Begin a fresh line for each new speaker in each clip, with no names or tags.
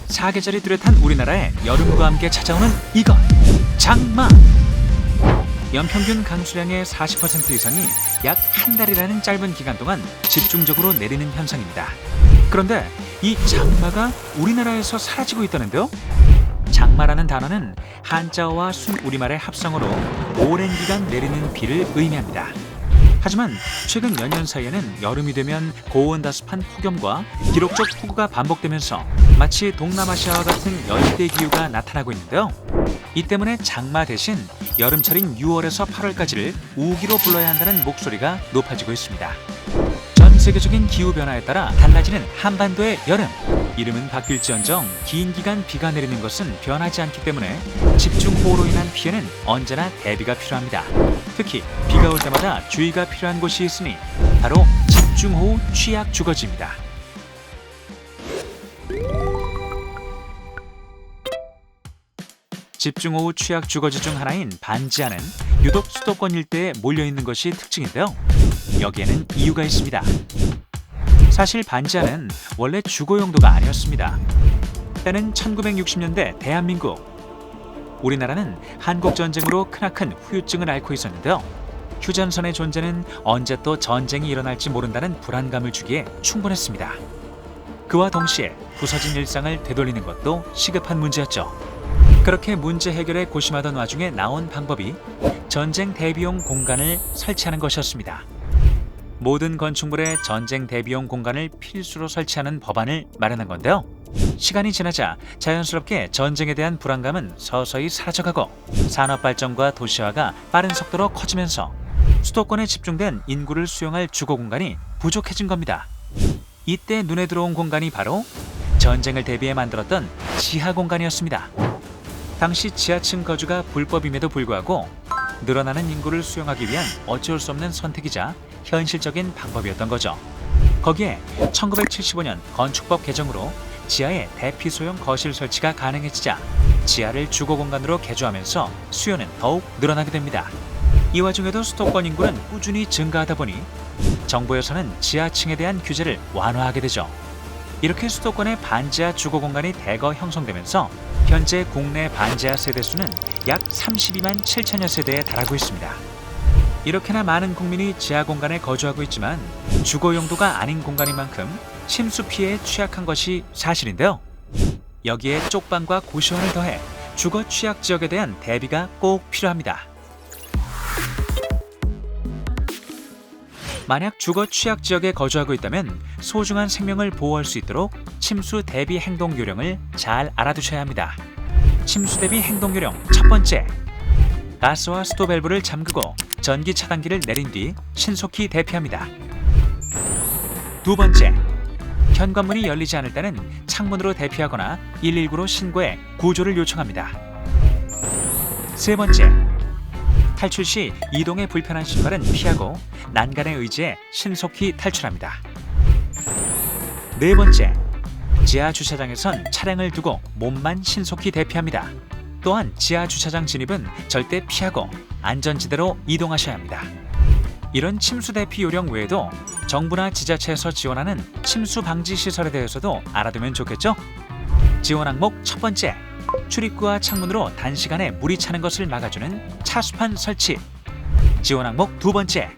사계절이 뚜렷한 우리나라에 여름과 함께 찾아오는 이것, 장마. 연평균 강수량의 40% 이상이 약 한 달이라는 짧은 기간 동안 집중적으로 내리는 현상입니다. 그런데 이 장마가 우리나라에서 사라지고 있다는데요? 장마라는 단어는 한자어와 순우리말의 합성어로 오랜 기간 내리는 비를 의미합니다. 하지만 최근 몇 년 사이에는 여름이 되면 고온다습한 폭염과 기록적 폭우가 반복되면서 마치 동남아시아와 같은 열대기후가 나타나고 있는데요. 이 때문에 장마 대신 여름철인 6월에서 8월까지를 우기로 불러야 한다는 목소리가 높아지고 있습니다. 전 세계적인 기후변화에 따라 달라지는 한반도의 여름. 이름은 바뀔지언정 긴 기간 비가 내리는 것은 변하지 않기 때문에 집중호우로 인한 피해는 언제나 대비가 필요합니다. 특히 비가 올 때마다 주의가 필요한 곳이 있으니 바로 집중호우 취약 주거지입니다. 집중호우 취약 주거지 중 하나인 반지하는 유독 수도권 일대에 몰려있는 것이 특징인데요. 여기에는 이유가 있습니다. 사실 반지하는 원래 주거 용도가 아니었습니다. 때는 1960년대 대한민국. 우리나라는 한국전쟁으로 크나큰 후유증을 앓고 있었는데요. 휴전선의 존재는 언제 또 전쟁이 일어날지 모른다는 불안감을 주기에 충분했습니다. 그와 동시에 부서진 일상을 되돌리는 것도 시급한 문제였죠. 그렇게 문제 해결에 고심하던 와중에 나온 방법이 전쟁 대비용 공간을 설치하는 것이었습니다. 모든 건축물에 전쟁 대비용 공간을 필수로 설치하는 법안을 마련한 건데요. 시간이 지나자 자연스럽게 전쟁에 대한 불안감은 서서히 사라져가고 산업 발전과 도시화가 빠른 속도로 커지면서 수도권에 집중된 인구를 수용할 주거 공간이 부족해진 겁니다. 이때 눈에 들어온 공간이 바로 전쟁을 대비해 만들었던 지하 공간이었습니다. 당시 지하층 거주가 불법임에도 불구하고 늘어나는 인구를 수용하기 위한 어쩔 수 없는 선택이자 현실적인 방법이었던 거죠. 거기에 1975년 건축법 개정으로 지하에 대피 소형 거실 설치가 가능해지자 지하를 주거 공간으로 개조하면서 수요는 더욱 늘어나게 됩니다. 이 와중에도 수도권 인구는 꾸준히 증가하다 보니 정부에서는 지하층에 대한 규제를 완화하게 되죠. 이렇게 수도권의 반지하 주거 공간이 대거 형성되면서 현재 국내 반지하 세대수는 약 32만 7천여 세대에 달하고 있습니다. 이렇게나 많은 국민이 지하 공간에 거주하고 있지만 주거 용도가 아닌 공간인 만큼 침수 피해에 취약한 것이 사실인데요. 여기에 쪽방과 고시원을 더해 주거 취약 지역에 대한 대비가 꼭 필요합니다. 만약 주거 취약 지역에 거주하고 있다면 소중한 생명을 보호할 수 있도록 침수 대비 행동 요령을 잘 알아두셔야 합니다. 침수 대비 행동 요령 첫 번째, 가스와 수도 밸브를 잠그고 전기 차단기를 내린 뒤 신속히 대피합니다. 두 번째, 현관문이 열리지 않을 때는 창문으로 대피하거나 119로 신고해 구조를 요청합니다. 세 번째, 탈출 시 이동에 불편한 신발은 피하고 난간에 의지해 신속히 탈출합니다. 네 번째, 지하 주차장에선 차량을 두고 몸만 신속히 대피합니다. 또한 지하 주차장 진입은 절대 피하고 안전지대로 이동하셔야 합니다. 이런 침수 대피 요령 외에도 정부나 지자체에서 지원하는 침수 방지 시설에 대해서도 알아두면 좋겠죠? 지원 항목 첫 번째, 출입구와 창문으로 단시간에 물이 차는 것을 막아주는 차수판 설치. 지원 항목 두 번째,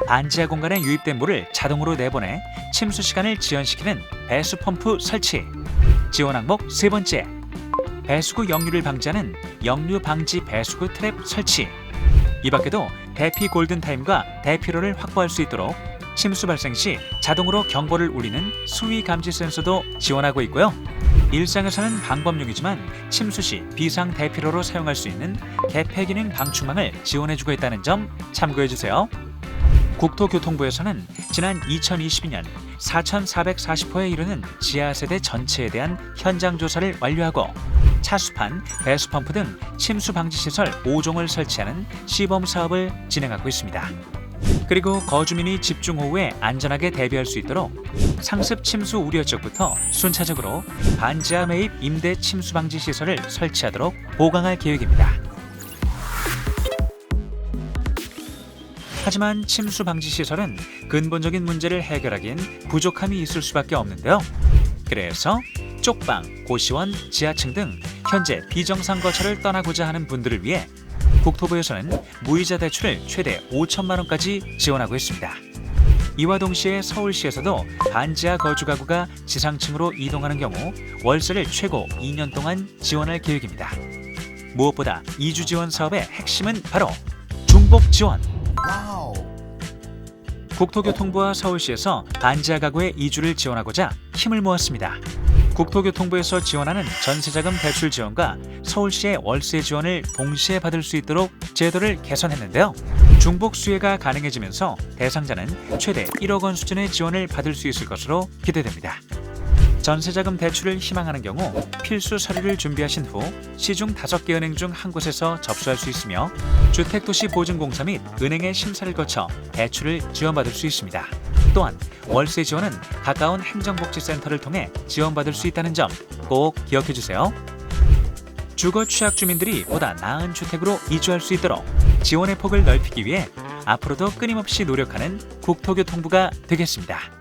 반지하 공간에 유입된 물을 자동으로 내보내 침수 시간을 지연시키는 배수 펌프 설치. 지원 항목 세 번째, 배수구 역류를 방지하는 역류 방지 배수구 트랩 설치. 이 밖에도 대피 골든타임과 대피로를 확보할 수 있도록 침수 발생 시 자동으로 경보를 울리는 수위 감지 센서도 지원하고 있고요. 일상에서는 방법용이지만 침수 시 비상 대피로로 사용할 수 있는 개폐 기능 방충망을 지원해주고 있다는 점 참고해주세요. 국토교통부에서는 지난 2022년 4,440호에 이르는 지하세대 전체에 대한 현장 조사를 완료하고 차수판, 배수펌프 등 침수 방지 시설 5종을 설치하는 시범 사업을 진행하고 있습니다. 그리고 거주민이 집중호우에 안전하게 대비할 수 있도록 상습 침수 우려 지역부터 순차적으로 반지하 매입 임대 침수 방지 시설을 설치하도록 보강할 계획입니다. 하지만 침수 방지 시설은 근본적인 문제를 해결하기엔 부족함이 있을 수밖에 없는데요. 그래서 쪽방, 고시원, 지하층 등 현재 비정상 거처를 떠나고자 하는 분들을 위해 국토부에서는 무이자 대출을 최대 5천만 원까지 지원하고 있습니다. 이와 동시에 서울시에서도 반지하 거주 가구가 지상층으로 이동하는 경우 월세를 최고 2년 동안 지원할 계획입니다. 무엇보다 이주 지원 사업의 핵심은 바로 중복 지원. 국토교통부와 서울시에서 반지하 가구의 이주를 지원하고자 힘을 모았습니다. 국토교통부에서 지원하는 전세자금 대출 지원과 서울시의 월세 지원을 동시에 받을 수 있도록 제도를 개선했는데요. 중복 수혜가 가능해지면서 대상자는 최대 1억 원 수준의 지원을 받을 수 있을 것으로 기대됩니다. 전세자금 대출을 희망하는 경우 필수 서류를 준비하신 후 시중 5개 은행 중 한 곳에서 접수할 수 있으며 주택도시보증공사 및 은행의 심사를 거쳐 대출을 지원받을 수 있습니다. 또한 월세 지원은 가까운 행정복지센터를 통해 지원받을 수 있다는 점 꼭 기억해 주세요. 주거 취약 주민들이 보다 나은 주택으로 이주할 수 있도록 지원의 폭을 넓히기 위해 앞으로도 끊임없이 노력하는 국토교통부가 되겠습니다.